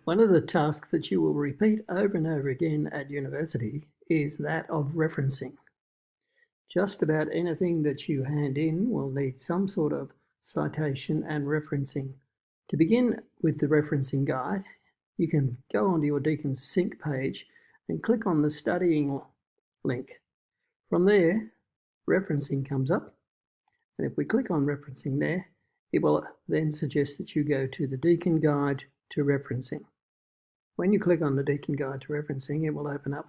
One of the tasks that you will repeat over and over again at university is that of referencing. Just about anything that you hand in will need some sort of citation and referencing. To begin with the referencing guide, you can go onto your Deakin Sync page and click on the studying link. From there, referencing comes up, and if we click on referencing there, it will then suggest that you go to the Deakin Guide to Referencing. When you click on the Deakin Guide to Referencing, it will open up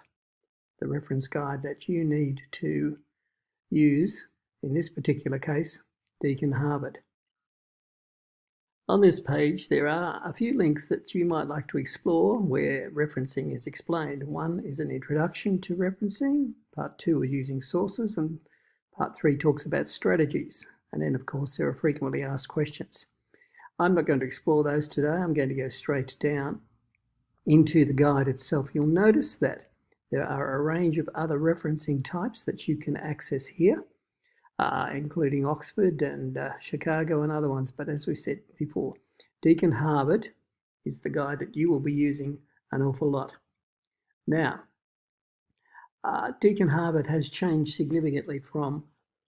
the reference guide that you need to use, in this particular case, Deakin Harvard. On this page, there are a few links that you might like to explore where referencing is explained. One is an introduction to referencing, part 2 is using sources, and part 3 talks about strategies. And then, of course, there are frequently asked questions. I'm not going to explore those today. I'm going to go straight down into the guide itself. You'll notice that there are a range of other referencing types that you can access here, including Oxford and Chicago and other ones. But as we said before, Deakin Harvard is the guide that you will be using an awful lot. Now, Deakin Harvard has changed significantly from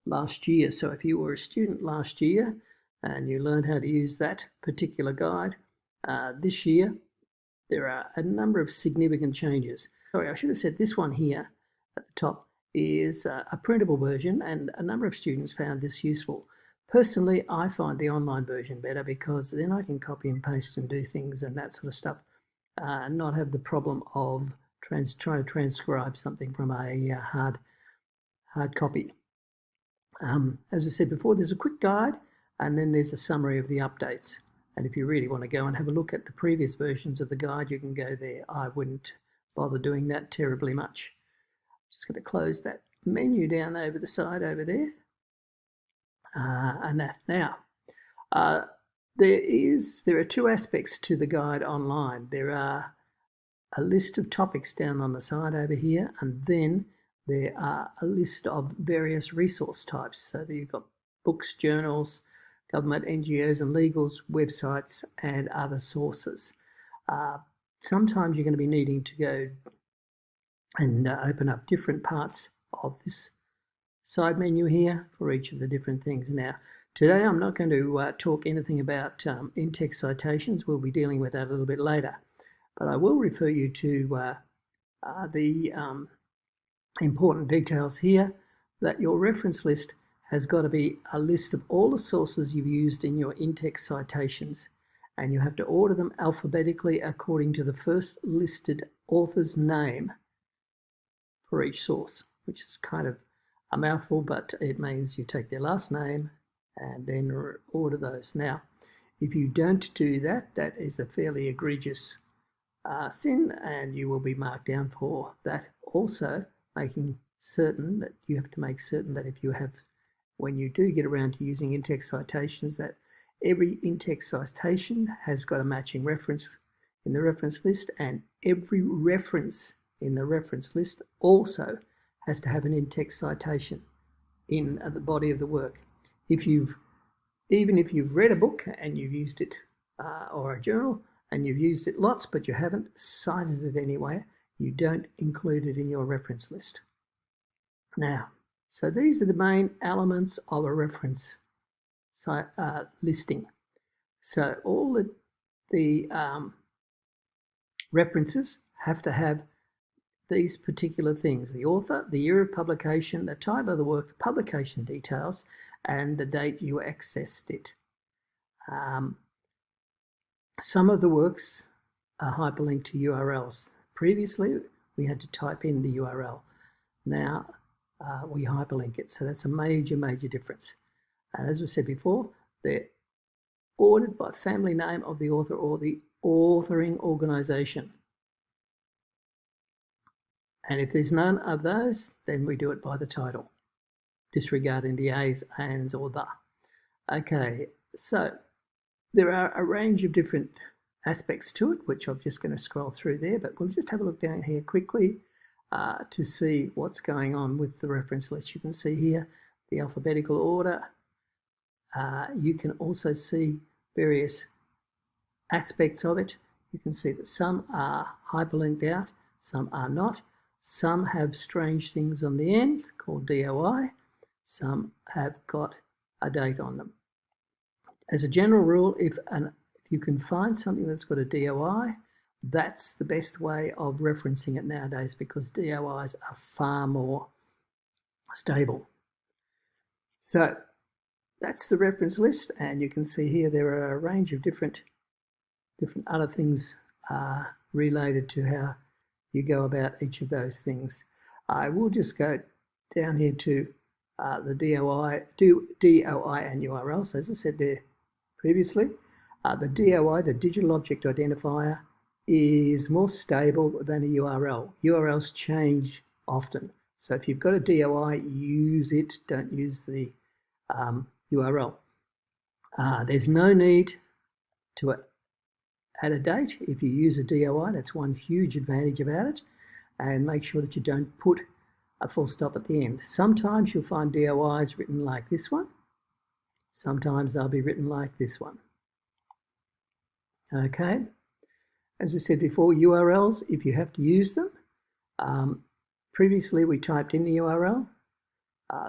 last year. So if you were a student last year and you learned how to use that particular guide, this year there are a number of significant changes. Sorry, I should have said this one here at the top is a printable version, and a number of students found this useful. Personally, I find the online version better because then I can copy and paste and do things and that sort of stuff, and not have the problem of trying to transcribe something from a hard copy. As I said before, there's a quick guide and then there's a summary of the updates. And if you really want to go and have a look at the previous versions of the guide, you can go there. I wouldn't bother doing that terribly much. Just going to close that menu down over the side over there. And that now, there are two aspects to the guide online. There are a list of topics down on the side over here, and then there are a list of various resource types. So that you've got books, journals, government, NGOs and legals, websites and other sources. Sometimes you're going to be needing to go and open up different parts of this side menu here for each of the different things. Now, today I'm not going to talk anything about in-text citations. We'll be dealing with that a little bit later. But I will refer you to the important details here, that your reference list has got to be a list of all the sources you've used in your in-text citations, and you have to order them alphabetically according to the first listed author's name for each source, which is kind of a mouthful, but it means you take their last name and then order those. Now, if you don't do that, that is a fairly egregious sin, and you will be marked down for that. Also, making certain that you have to make certain that if you have, when you do get around to using in-text citations, that every in-text citation has got a matching reference in the reference list, and every reference in the reference list also has to have an in-text citation in the body of the work. Even if you've read a book and you've used it, or a journal, and you've used it lots, but you haven't cited it anywhere, you don't include it in your reference list. Now, so these are the main elements of a reference listing. So all the references have to have these particular things: the author, the year of publication, the title of the work, the publication details, and the date you accessed it. Some of the works are hyperlinked to URLs. Previously, we had to type in the URL. Now, we hyperlink it. So that's a major, major difference. And as we said before, they're ordered by family name of the author or the authoring organisation. And if there's none of those, then we do it by the title, disregarding the A's, ands, or the. Okay, so there are a range of different aspects to it, which I'm just going to scroll through there, but we'll just have a look down here quickly to see what's going on with the reference list. You can see here the alphabetical order. You can also see various aspects of it. you can see that some are hyperlinked out, some are not. Some have strange things on the end called DOI. Some have got a date on them. As a general rule, if you can find something that's got a DOI, that's the best way of referencing it nowadays, because DOIs are far more stable. So that's the reference list, and you can see here there are a range of different other things related to how you go about each of those things. I will just go down here to the DOI and URL. So as I said there previously, the DOI, the digital object identifier, is more stable than a URL. URLs change often. So if you've got a DOI, use it, don't use the URL. There's no need to add a date if you use a DOI. That's one huge advantage about it. And make sure that you don't put a full stop at the end. Sometimes you'll find DOIs written like this one. Sometimes they'll be written like this one. Okay. As we said before, URLs, if you have to use them. Previously we typed in the URL.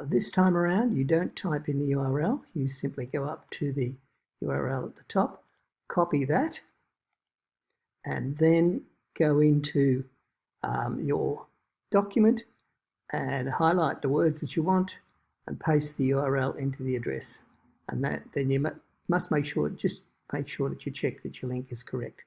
This time around you don't type in the URL. You simply go up to the URL at the top, copy that, and then go into your document and highlight the words that you want and paste the URL into the address. And then you must make sure that you check that your link is correct.